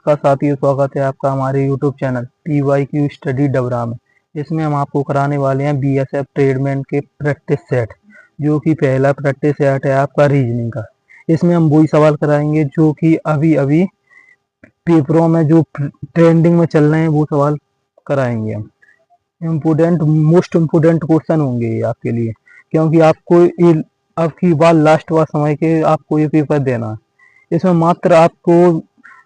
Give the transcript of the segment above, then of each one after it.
नमस्कार साथियों, स्वागत है आपका हमारे YouTube channel PYQ study Dabra में। इसमें हम आपको कराने वाले हैं BSF ट्रेडमैन के प्रैक्टिस सेट, जो कि पहला प्रैक्टिस सेट है आपका रीजनिंग का। इसमें हम वही सवाल कराएंगे जो कि अभी अभी पेपरों में जो ट्रेंडिंग में चल रहे हैं वो सवाल कराएंगे हम। मोस्ट इम्पोर्टेंट क्वेश्चन होंगे ये आपके लिए, क्योंकि आपको ये आपकी बार लास्ट बार समय के आपको ये पेपर देना है। इसमें मात्र आपको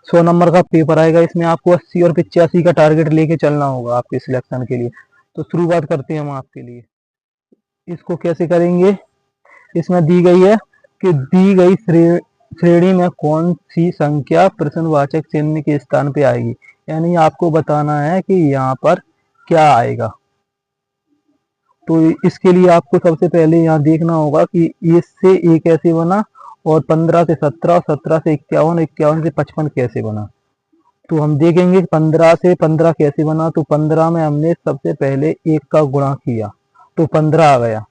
100 नंबर का पेपर आएगा। इसमें आपको 80 और 85 का टारगेट लेके चलना होगा आपके सिलेक्शन के लिए। तो शुरुआत करते हैं हम आपके लिए। इसको कैसे करेंगे, इसमें दी गई है कि दी गई श्रेणी में कौन सी संख्या प्रश्नवाचक चिन्ह के स्थान पे आएगी। यानी आपको बताना है कि यहाँ पर क्या आएगा। तो इसके लिए आपको सबसे पहले यहाँ देखना होगा कि इससे ए कैसे बना, और 15 से 17, 17 से 51, 51 से 55 कैसे बना। तो हम देखेंगे 15 से 15 कैसे बना। तो 15 में हमने सबसे पहले 1 का गुणा किया तो 15 आ गया।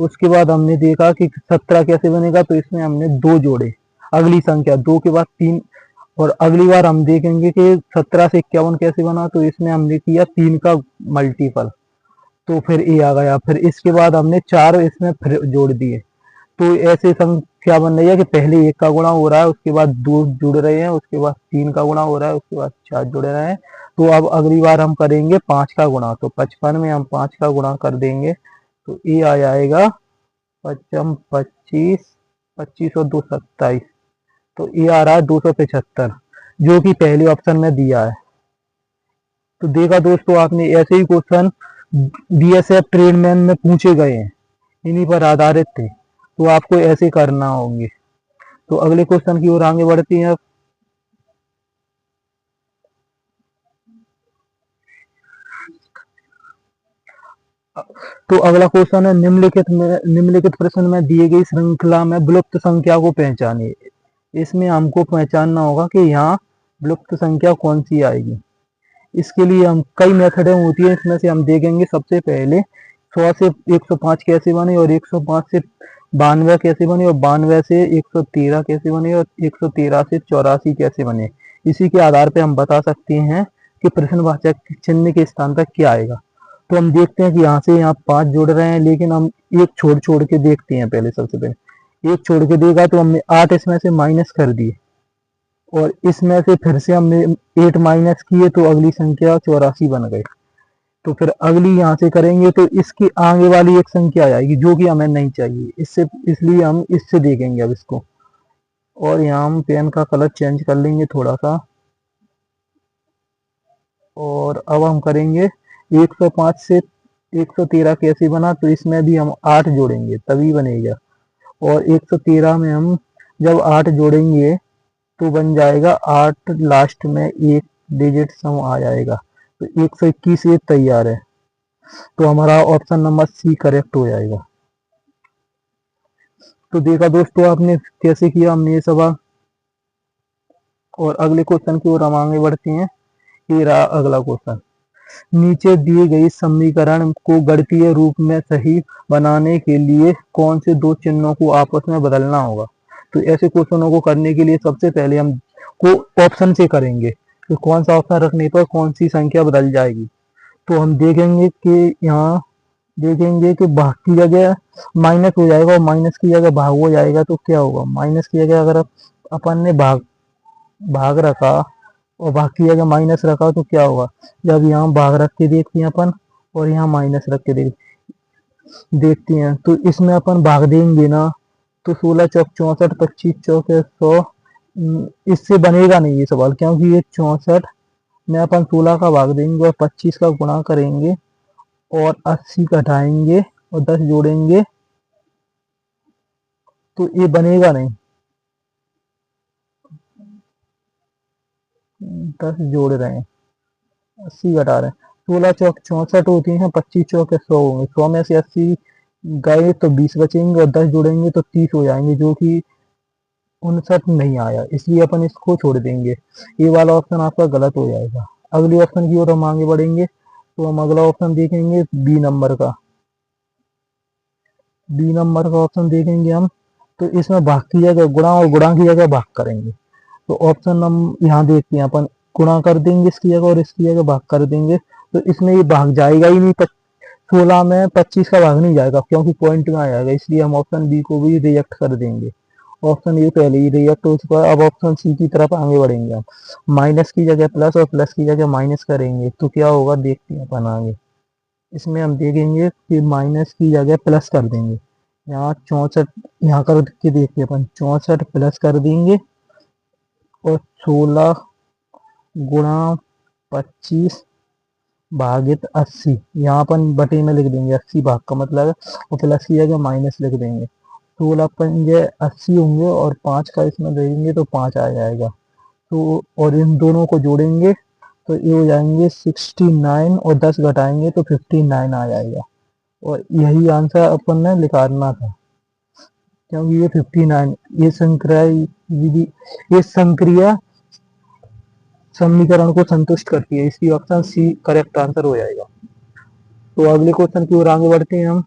उसके बाद हमने देखा कि 17 कैसे बनेगा, तो इसमें हमने 2 जोड़े, अगली संख्या 2 के बाद 3। और अगली बार हम देखेंगे कि 17 से 51 कैसे बना, तो इसमें हमने किया 3 का मल्टीपल, तो फिर ए आ गया। फिर इसके बाद हमने 4 इसमें फिर जोड़ दिए। तो ऐसे संख्या बन रही है कि पहले 1 का गुणा हो रहा है, उसके बाद 2 जुड़ रहे हैं, उसके बाद 3 का गुणा हो रहा है, उसके बाद 4 जुड़ रहे हैं। तो अब अगली बार हम करेंगे 5 का गुणा। तो 55 में हम 5 का गुणा कर देंगे तो ए आ जाएगा 55, 25, 25 और 2 27। तो ए आ रहा है 275, जो कि पहले ऑप्शन में दिया है। तो देखा दोस्तों आपने, ऐसे ही क्वेश्चन BSF ट्रेडमैन में पूछे गए हैं, इन्हीं पर आधारित थे। तो आपको ऐसे करना होंगे। तो अगले क्वेश्चन की ओर आगे बढ़ते हैं। तो अगला क्वेश्चन है, निम्नलिखित प्रश्न में दिए गई श्रृंखला में विलुप्त संख्या को पहचानिए। इसमें हमको पहचानना होगा कि यहाँ विलुप्त संख्या कौन सी आएगी। इसके लिए हम कई मेथडें होती है, इसमें से हम देखेंगे सबसे पहले 100 से 105 कैसे बने, और 105 से 92 कैसे बने, और 92 से 113 कैसे बने, और 113 से 84 कैसे बने। इसी के आधार पर हम बता सकते हैं कि प्रश्नवाचक चिन्ह के स्थान पर क्या आएगा। तो हम देखते हैं कि यहाँ से यहाँ 5 जोड़ रहे हैं, लेकिन हम एक छोड़ छोड़ के देखते हैं। पहले सबसे पहले एक छोड़ के देखा तो हमने 8 इसमें से माइनस कर दिए, और इसमें से फिर से हमने 8 माइनस किए, तो अगली संख्या 84 बन गई। तो फिर अगली यहाँ से करेंगे तो इसकी आगे वाली एक संख्या आ जाएगी जो कि हमें नहीं चाहिए, इससे इसलिए हम इससे देखेंगे अब इसको। और यहाँ हम पेन का कलर चेंज कर लेंगे थोड़ा सा, और अब हम करेंगे 105 से 113 कैसे बना, तो इसमें भी हम 8 जोड़ेंगे तभी बनेगा। और 113 में हम जब 8 जोड़ेंगे तो बन जाएगा 8, लास्ट में एक डिजिट सम आ जाएगा। तो 121 ये तैयार है। तो हमारा ऑप्शन नंबर सी करेक्ट हो जाएगा। तो देखा दोस्तों आपने कैसे किया हमने ये सवाल। और अगले क्वेश्चन की ओर हम आगे बढ़ते हैं। ये रहा अगला क्वेश्चन। नीचे दिए गई समीकरण को गणितीय रूप में सही बनाने के लिए कौन से 2 चिन्हों को आपस में बदलना होगा। तो ऐसे क्वेश्चनों को करने के लिए सबसे पहले हम को ऑप्शन से करेंगे कि कौन सा ऑप्शन रखने पर कौन सी संख्या बदल जाएगी। तो हम देखेंगे कि यहाँ देखेंगे कि भाग की जगह माइनस हो जाएगा, और माइनस की जगह भाग हो जाएगा। तो क्या होगा, माइनस की जगह अगर अपन ने भाग रखा और भाग की जगह माइनस रखा तो क्या होगा, जब यहाँ भाग रख के देखते हैं अपन और यहाँ माइनस रख के देखते हैं, तो इसमें अपन भाग देंगे ना, तो 16 चौक 64, 25 चौक 100। इससे बनेगा नहीं ये सवाल, क्योंकि ये 64 में अपन 16 का भाग देंगे और 25 का गुणा करेंगे और 80 घटाएंगे और 10 जोड़ेंगे, तो ये बनेगा नहीं। 10 जोड़ रहे हैं, 80 घटा रहे हैं, 16 चौक 64 होती हैं, 25 चौक 100 होंगे, 100 में से 80 गए तो 20 बचेंगे, और 10 जोड़ेंगे तो 30 हो जाएंगे, जो कि 59 नहीं आया, इसलिए अपन इसको छोड़ देंगे। ये वाला ऑप्शन आपका गलत हो जाएगा। अगले ऑप्शन की ओर हम आगे बढ़ेंगे। तो हम अगला ऑप्शन देखेंगे बी नंबर का। बी नंबर का ऑप्शन देखेंगे हम, तो इसमें भाग की जगह गुणा और गुणा की जगह भाग करेंगे। तो ऑप्शन हम यहाँ देखते हैं अपन, गुणा कर देंगे इसकी जगह और इसकी जगह भाग कर देंगे, तो इसमें ये भाग जाएगा ही नहीं, 16 में 25 का भाग नहीं जाएगा क्योंकि पॉइंट में आ जाएगा, इसलिए हम ऑप्शन बी को भी रिजेक्ट कर देंगे। ऑप्शन ए पहले ही रिजेक्ट हो चुका है। अब ऑप्शन सी की तरफ आगे बढ़ेंगे हम। माइनस की जगह प्लस और प्लस की जगह माइनस करेंगे तो क्या होगा देखते हैं अपन आगे। इसमें हम देखेंगे कि माइनस की जगह प्लस कर देंगे। यहाँ 64 यहाँ कर के देखिए अपन 64 प्लस कर देंगे और 16 गुणा 25 भागित 80 यहाँ अपन बटे में लिख देंगे, 80 भाग का मतलब है, और प्लस की जगह माइनस लिख देंगे। 16 पंजे 80 होंगे और 5 का इसमें दे देंगे तो 5 आ जाएगा। तो और इन दोनों को जोड़ेंगे तो ये हो जाएंगे 69 और 10 घटाएंगे तो 59 आ जाएगा। और यही आंसर अपन ने निकालना था क्योंकि ये 59 ये संक्रिया समीकरण को संतुष्ट करती है, इसकी ऑप्शन सी करेक्ट आंसर हो जाएगा। तो अगले क्वेश्चन की ओर आगे बढ़ते हैं हम।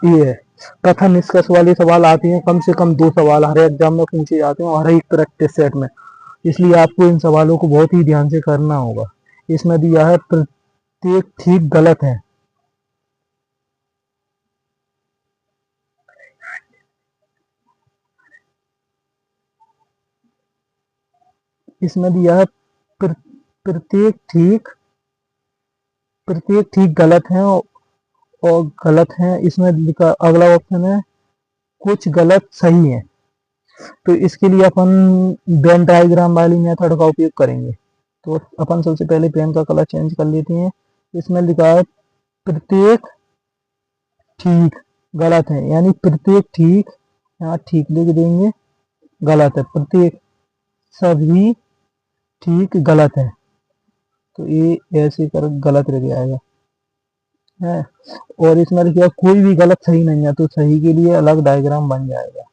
ये है कथन निष्कर्ष वाले सवाल आते हैं, कम से कम 2 सवाल हर एग्जाम में पूछे जाते हैं और हर एक प्रैक्टिस सेट में, इसलिए आपको इन सवालों को बहुत ही ध्यान से करना होगा। इसमें दिया है प्रत्येक ठीक गलत है। इसमें दिया है प्रत्येक ठीक गलत है और गलत है। इसमें लिखा अगला ऑप्शन है कुछ गलत सही है। तो इसके लिए अपन वेन डायग्राम वाली मेथड का उपयोग करेंगे। तो अपन सबसे पहले पेन का कलर चेंज कर लेते हैं। इसमें लिखा है प्रत्येक ठीक गलत है, यानी प्रत्येक ठीक, यहाँ ठीक लिख देंगे, गलत है, प्रत्येक सभी ठीक गलत है, तो ये ऐसे कर गलत रह जाएगा है। और इसमें लिखा कोई भी गलत सही नहीं है, तो सही के लिए अलग डायग्राम बन जाएगा।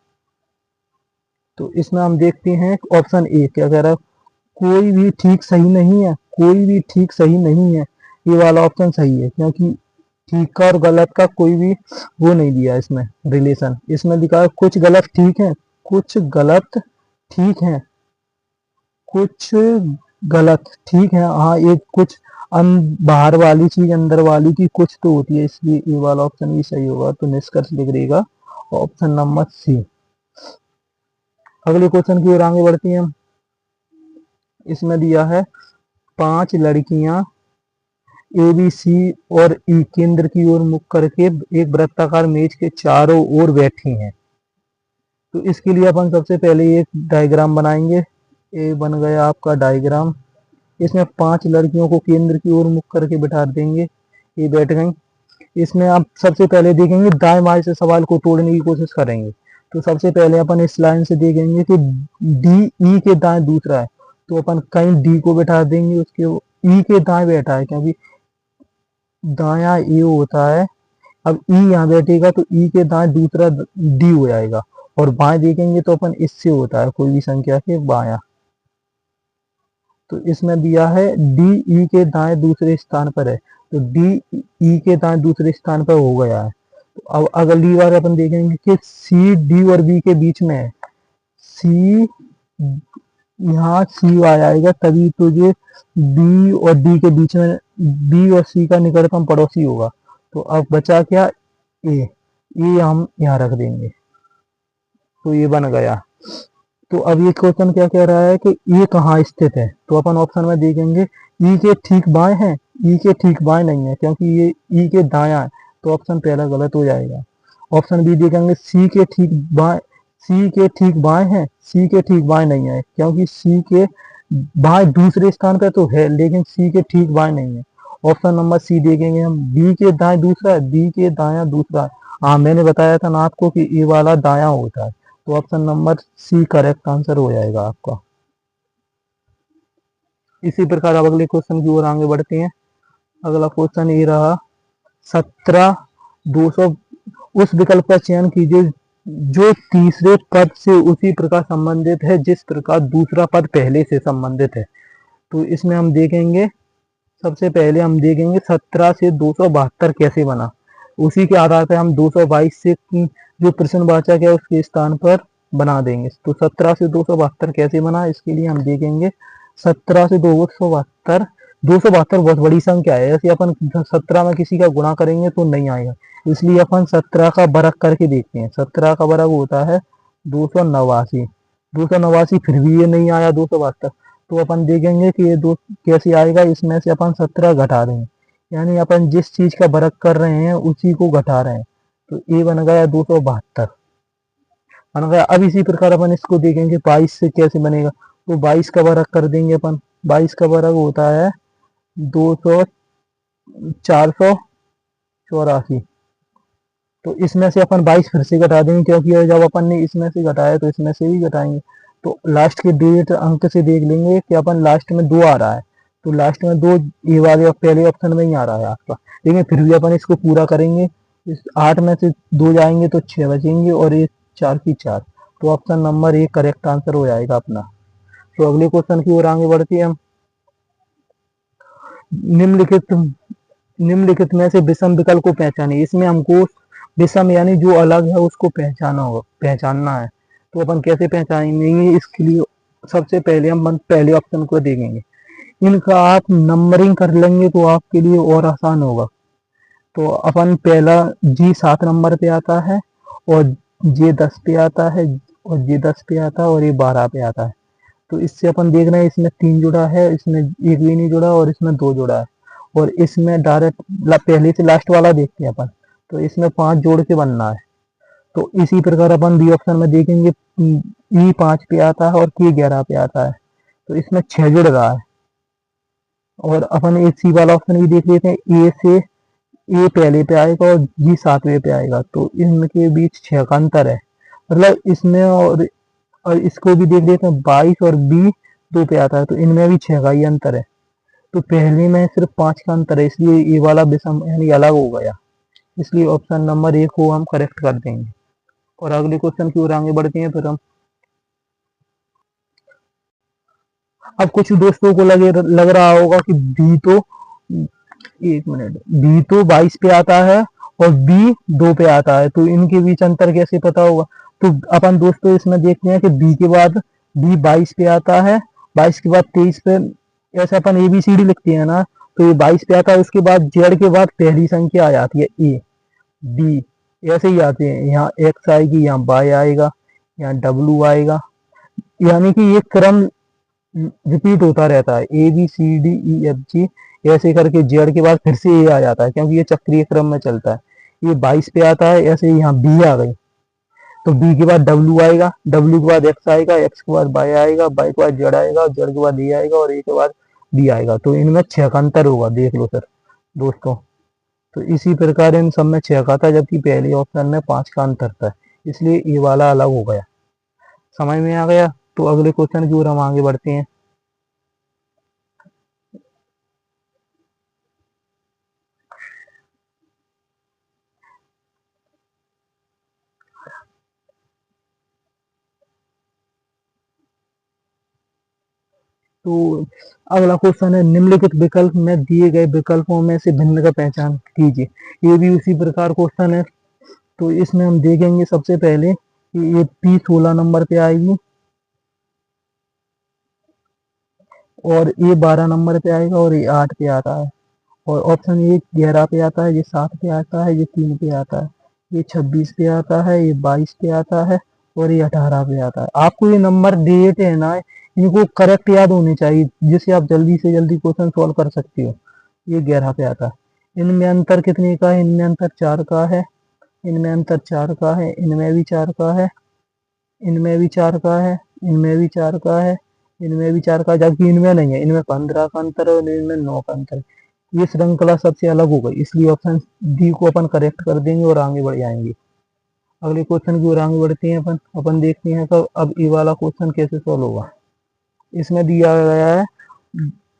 तो इसमें हम देखते हैं ऑप्शन ए क्या कह रहा है, कोई भी ठीक सही नहीं है, कोई भी ठीक सही नहीं है, ये वाला ऑप्शन सही है क्योंकि ठीक का और गलत का कोई भी वो नहीं दिया इसमें रिलेशन। इसमें लिखा है कुछ गलत ठीक है, कुछ गलत ठीक है, कुछ गलत ठीक है, हाँ एक कुछ बाहर वाली चीज अंदर वाली की कुछ तो होती है, इसलिए ये वाला ऑप्शन भी सही होगा। तो निष्कर्ष लिख देगा ऑप्शन नंबर सी। अगले क्वेश्चन की ओर आगे बढ़ती हैं हम। इसमें दिया है 5 लड़कियां ए बी सी और ई केंद्र की ओर मुख करके एक वृत्ताकार मेज के चारों ओर बैठी हैं। तो इसके लिए अपन सबसे पहले एक डायग्राम बनाएंगे। ये बन गया आपका डायग्राम। इसमें 5 लड़कियों को केंद्र की ओर मुख करके बिठा देंगे, ये बैठ गई। इसमें आप सबसे पहले देखेंगे दाएं बाएं से सवाल को तोड़ने की कोशिश करेंगे। तो सबसे पहले अपन इस लाइन से देखेंगे कि डी ई के दाएं दूसरा है, तो अपन कहीं डी को बिठा देंगे, उसके ई के दाएं बैठा है क्योंकि दाया ए होता है। अब ई यहाँ बैठेगा तो ई के दाएं दूसरा डी हो जाएगा, और बाएं देखेंगे तो अपन इससे होता है कोई भी संख्या के बाया। तो इसमें दिया है डी ई के दाएं दूसरे स्थान पर है, तो डी ई के दाएं दूसरे स्थान पर हो गया है। तो अब अगली बार अपन देखेंगे कि सी डी और बी के बीच में है, सी यहाँ सी आ जाएगा, तभी तो ये बी और डी के बीच में बी और सी का निकटतम पड़ोसी होगा। तो अब बचा क्या ए, ये हम यहाँ रख देंगे, तो ये बन गया। तो अब ये क्वेश्चन क्या कह रहा है कि ये कहाँ स्थित है, तो अपन ऑप्शन में देखेंगे ई के ठीक बाएं है, ई के ठीक बाएं नहीं है क्योंकि ये ई के दायां है, तो ऑप्शन पहला गलत हो जाएगा। ऑप्शन बी देखेंगे सी के ठीक बाएं, सी के ठीक बाएं है, सी के ठीक बाएं नहीं है क्योंकि सी के बाएं दूसरे स्थान पर तो है लेकिन सी के ठीक बाएं नहीं है। ऑप्शन नंबर सी देखेंगे हम, बी के दाएं दूसरा है, बी के दायां दूसरा है। हाँ मैंने बताया था ना आपको कि ये वाला दायां होता है, तो option number C correct answer हो जाएगा आपका। इसी प्रकार अब अगले क्वेश्चन की ओर आगे बढ़ते हैं। अगला क्वेश्चन ये रहा 17,200 उस विकल्प का चयन कीजिए जो तीसरे पद से उसी प्रकार संबंधित है जिस प्रकार दूसरा पद पहले से संबंधित है। तो इसमें हम देखेंगे, सबसे पहले हम देखेंगे 17 से 272 कैसे बना। उसी के आधार पर हम 222 से जो प्रश्नवाचक है उसके स्थान पर बना देंगे। तो 17 से 272 कैसे बना, इसके लिए हम देखेंगे 17 से 272, 272 बहुत बड़ी संख्या है। ऐसे अपन 17 में किसी का गुणा करेंगे तो नहीं आएगा, इसलिए अपन 17 का वर्ग करके देखते हैं। 17 का वर्ग होता है 289। 289 फिर भी ये नहीं आया 272, तो अपन देखेंगे कि ये दो कैसे आएगा। इसमें से अपन 17 घटा देंगे, यानी अपन जिस चीज का वर्ग कर रहे हैं उसी को घटा रहे हैं, तो ये बन गया 272 बन गया। अब इसी प्रकार अपन इसको देखेंगे 22 से कैसे बनेगा, तो 22 का वर्ग कर देंगे अपन। 22 का वर्ग होता है 200 484, तो इसमें से अपन 22 फिर से घटा देंगे, क्योंकि जब अपन ने इसमें से घटाया तो इसमें से भी घटाएंगे। तो लास्ट के डेट अंक से देख लेंगे कि अपन लास्ट में 2 आ रहा है, तो लास्ट में 2 ये वाले पहले ऑप्शन में ही आ रहा है आपका, लेकिन फिर भी अपन इसको पूरा करेंगे। इस 8 में से 2 जाएंगे तो 6 बचेंगे, और ये 4 की 4, तो ऑप्शन नंबर 1 करेक्ट आंसर हो जाएगा अपना। तो अगले क्वेश्चन की ओर आगे बढ़ते हैं हम। निम्नलिखित में से विषम विकल्प को पहचाने। इसमें हमको विषम यानी जो अलग है उसको पहचानना है। तो अपन कैसे पहचानेंगे, इसके लिए सबसे पहले हम पहले ऑप्शन को देखेंगे। इनका आप नंबरिंग कर लेंगे तो आपके लिए और आसान होगा। तो अपन पहला जी 7 नंबर पे आता है, और जे 10 पे आता है, और जे 10 पे आता है, और ये 12 पे आता है। तो इससे अपन देख रहे हैं इसमें 3 जुड़ा है, इसमें 1 भी नहीं जुड़ा, और इसमें 2 जुड़ा है, और इसमें डायरेक्ट पहले से लास्ट वाला देखते हैं अपन, तो इसमें 5 जोड़ के बनना है। तो इसी प्रकार अपन बी ऑप्शन में देखेंगे, ई 5 पे आता है और के 11 पे आता है, तो इसमें 6 जुड़ रहा है। और अपन एक सी वाला ऑप्शन भी देख लेते हैं, ए से ए पहले पे आएगा और जी 7वें पे आएगा, तो इनके बीच 6 का अंतर है, मतलब इसमें। और इसको भी देख लेते हैं, 22 और बी 2 पे आता है, तो इनमें भी 6 का ही अंतर है। तो पहले में सिर्फ 5 का अंतर है, इसलिए ये वाला विषम यानी अलग हो गया, इसलिए ऑप्शन नंबर 1 को हम करेक्ट कर देंगे। और अगले क्वेश्चन की ओर आगे बढ़ते हैं फिर हम। अब कुछ दोस्तों को लग रहा होगा कि बी तो, एक मिनट, बी तो 22 पे आता है और बी 2 पे आता है, तो इनके बीच अंतर कैसे पता होगा। तो अपन दोस्तों इसमें देखते हैं कि बी के बाद बी 22 पे आता है, 22 के बाद 23 पे, ऐसे अपन ABCD लिखते हैं ना, तो ये 22 पे आता है, उसके बाद जेड के बाद पहली संख्या आ जाती है ए बी, ऐसे ही आते हैं। यहाँ एक्स आएगी, यहाँ वाई आएगा, यहाँ डब्ल्यू आएगा, यानी कि ये क्रम रिपीट होता रहता है, ABCDEFG ऐसे करके जेड के बाद फिर से ए आ जाता है, क्योंकि ये चक्रीय क्रम में चलता है। ये 22 पे आता है, ऐसे यहाँ बी आ गई, तो बी के बाद डब्ल्यू आएगा, डब्ल्यू के बाद एक्स आएगा, एक्स के बाद वाई आएगा, वाई के बाद जेड आएगा, जेड के बाद ए आएगा, और ए के बाद बी आएगा, तो इनमें 6 का अंतर होगा, देख लो सर दोस्तों। तो इसी प्रकार इन सब में 6 का था, जबकि पहले ऑप्शन में 5 का अंतर था, इसलिए ये वाला अलग हो गया। समझ में आ गया। तो अगले क्वेश्चन की ओर हम आगे बढ़ते हैं। तो अगला क्वेश्चन है, निम्नलिखित विकल्प में दिए गए विकल्पों में से भिन्न का पहचान कीजिए। ये भी उसी प्रकार क्वेश्चन है। तो इसमें हम देखेंगे सबसे पहले कि ये पी 16 नंबर पे आएगी, और ये 12 नंबर पे आएगा, और ये 8 पे आता है। और ऑप्शन ए 11 पे आता है, ये 7 पे आता है, ये 3 पे आता है, ये 26 पे आता है, ये 22 पे आता है, और ये 18 पे आता है। आपको ये नंबर डेट है ना, इनको करेक्ट याद होने चाहिए, जिससे आप जल्दी से जल्दी क्वेश्चन सॉल्व कर सकते हो। ये 11 पे आता है। इनमें अंतर कितने का है, इनमें अंतर 4 का है, इनमें अंतर 4 का है, इनमें भी 4 का है, इनमें भी 4 का है, इनमें भी 4 का है, इनमें भी 4 का, जबकि इनमें नहीं है, इनमें 15 का अंतर है और इनमें 9 का अंतर है। ये श्रृंखला सबसे अलग हो गई, इसलिए ऑप्शन डी को अपन करेक्ट कर देंगे और आगे बढ़ जाएंगे। अगले क्वेश्चन की ओर आगे बढ़ते हैं अपन देखते हैं तो अब ये वाला क्वेश्चन कैसे सॉल्व होगा। इसमें दिया गया है,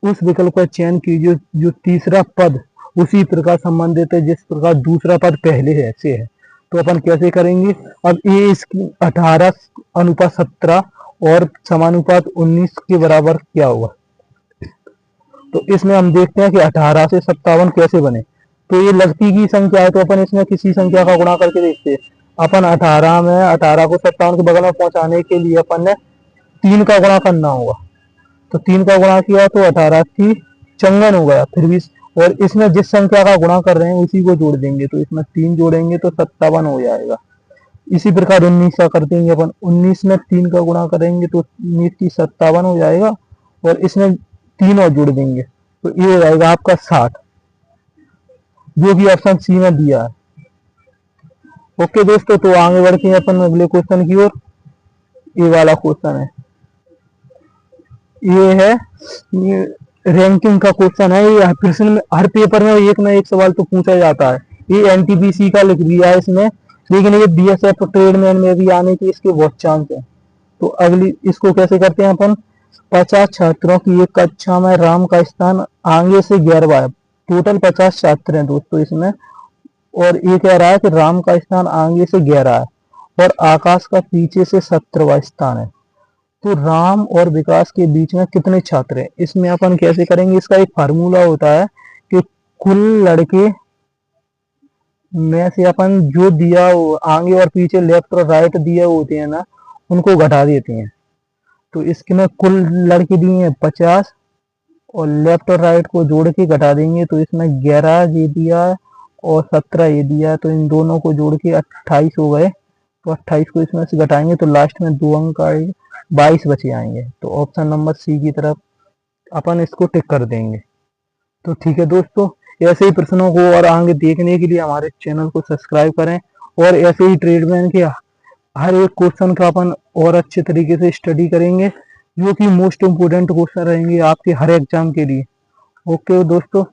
उस विकल्प का चयन कीजिए जो तीसरा पद उसी प्रकार संबंधित है जिस प्रकार दूसरा पद पहले है से है। तो अपन कैसे करेंगे, अब ये इसकी 18:17 और समानुपात 19 के बराबर क्या होगा। तो इसमें हम देखते हैं कि 18 से 57 कैसे बने। तो ये लगती की संख्या है, तो अपन इसमें किसी संख्या का गुणा करके देखते हैं। अपन 18 में 18 को 57 के बगल में पहुंचाने के लिए अपन ने 3 का गुणा करना होगा। तो 3 का गुणा किया तो 18 की चंगन हो गया। फिर भी और इसमें जिस संख्या का गुणा कर रहे हैं उसी को जोड़ देंगे, तो इसमें 3 जोड़ेंगे तो 57 हो जाएगा। इसी प्रकार 19 का कर देंगे अपन, 19 में 3 का गुणा करेंगे तो 19 की 57 हो जाएगा, और इसमें 3 और जोड़ देंगे तो ये हो जाएगा आपका 60, जो कि ऑप्शन सी में दिया है। ओके दोस्तों, तो आगे बढ़ते हैं अपन अगले क्वेश्चन की ओर। ये वाला क्वेश्चन है, ये रैंकिंग का क्वेश्चन है। ये प्रश्न में हर पेपर में एक ना एक सवाल तो पूछा जाता है। ये एनटीपीसी का लिख दिया है इसमें, लेकिन ये बीएसएफ ट्रेडमैन में भी आने की इसके बहुत चांस है। तो अगली इसको कैसे करते हैं अपन, 50 छात्रों की एक कक्षा में राम का स्थान आगे से 11वां है। टोटल 50 छात्र हैं दोस्तों इसमें, और ये कह रहा है कि राम का स्थान आगे से 11 है और आकाश का पीछे से 17वां स्थान है। तो राम और विकास के बीच में कितने छात्र हैं, इसमें अपन कैसे करेंगे। इसका एक फार्मूला होता है कि कुल लड़के में से अपन जो दिया हो आगे और पीछे लेफ्ट और राइट दिए होते हैं ना, उनको घटा देते हैं। तो इसमें कुल लड़के दिए हैं 50 और लेफ्ट और राइट को जोड़ के घटा देंगे, तो इसमें 11 ये दिया है और 17 ये दिया है, तो इन दोनों को जोड़ के 28 हो गए। तो 28 को इसमें से घटाएंगे तो लास्ट में 2 अंक आएंगे, 22 बचे आएंगे। तो ऑप्शन नंबर सी की तरफ अपन इसको टिक कर देंगे। तो ठीक है दोस्तों, ऐसे ही प्रश्नों को और आगे देखने के लिए हमारे चैनल को सब्सक्राइब करें, और ऐसे ही ट्रेडमैन के हर एक क्वेश्चन का अपन और अच्छे तरीके से स्टडी करेंगे, जो कि मोस्ट इम्पोर्टेंट क्वेश्चन रहेंगे आपके हर एग्जाम के लिए। ओके दोस्तों।